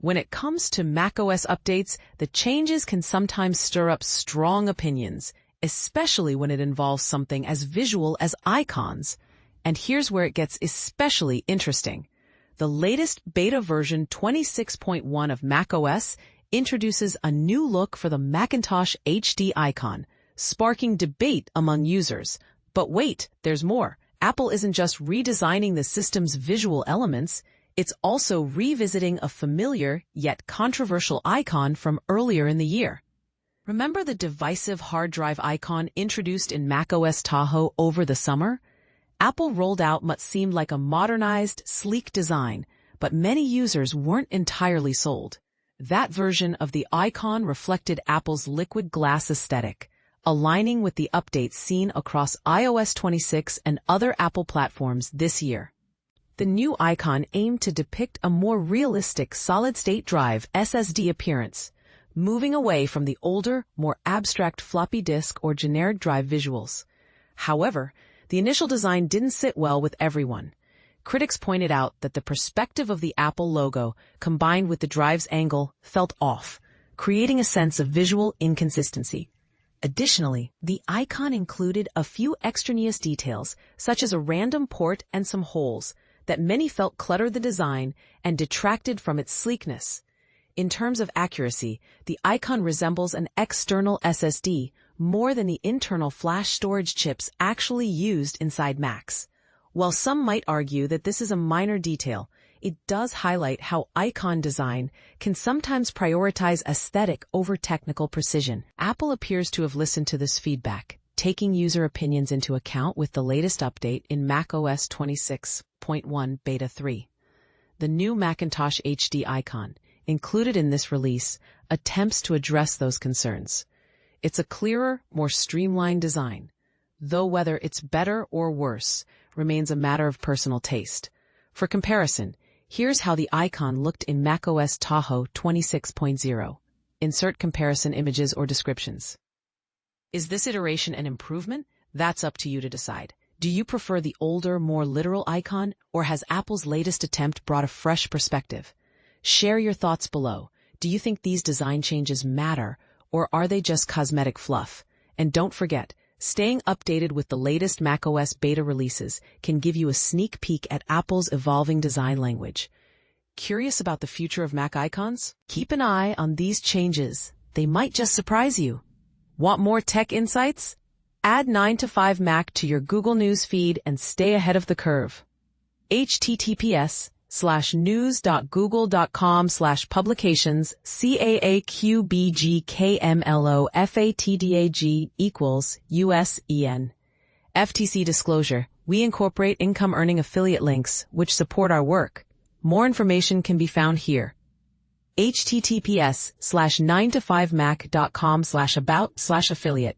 When it comes to macOS updates, the changes can sometimes stir up strong opinions, especially when it involves something as visual as icons. And here's where it gets especially interesting. The latest beta version 26.1 of macOS introduces a new look for the Macintosh HD icon, sparking debate among users. But wait, there's more. Apple isn't just redesigning the system's visual elements, it's also revisiting a familiar yet controversial icon from earlier in the year. Remember the divisive hard drive icon introduced in macOS Tahoe over the summer? Apple rolled out what seemed like a modernized, sleek design, but many users weren't entirely sold. That version of the icon reflected Apple's liquid glass aesthetic, aligning with the updates seen across iOS 26 and other Apple platforms this year. The new icon aimed to depict a more realistic solid-state drive (SSD) appearance, moving away from the older, more abstract floppy disk or generic drive visuals. However, the initial design didn't sit well with everyone. Critics pointed out that the perspective of the Apple logo, combined with the drive's angle, felt off, creating a sense of visual inconsistency. Additionally, the icon included a few extraneous details, such as a random port and some holes, that many felt cluttered the design and detracted from its sleekness. In terms of accuracy, the icon resembles an external SSD more than the internal flash storage chips actually used inside Macs. While some might argue that this is a minor detail, it does highlight how icon design can sometimes prioritize aesthetic over technical precision. Apple appears to have listened to this feedback, taking user opinions into account with the latest update in macOS 26.1 Beta 3. The new Macintosh HD icon, included in this release, attempts to address those concerns. It's a clearer, more streamlined design, though whether it's better or worse remains a matter of personal taste. For comparison, here's how the icon looked in macOS Tahoe 26.0. Insert comparison images or descriptions. Is this iteration an improvement? That's up to you to decide. Do you prefer the older, more literal icon, or has Apple's latest attempt brought a fresh perspective? Share your thoughts below. Do you think these design changes matter, or are they just cosmetic fluff? And don't forget, staying updated with the latest macOS beta releases can give you a sneak peek at Apple's evolving design language. Curious about the future of Mac icons? Keep an eye on these changes. They might just surprise you. Want more tech insights? Add 9to5 Mac to your Google News feed and stay ahead of the curve. https:/news.google.com/publications CAAQBGKMLOFATDAG = USEN. FTC disclosure: we incorporate income earning affiliate links which support our work. More information can be found here. https:/9to5mac.com/about/affiliate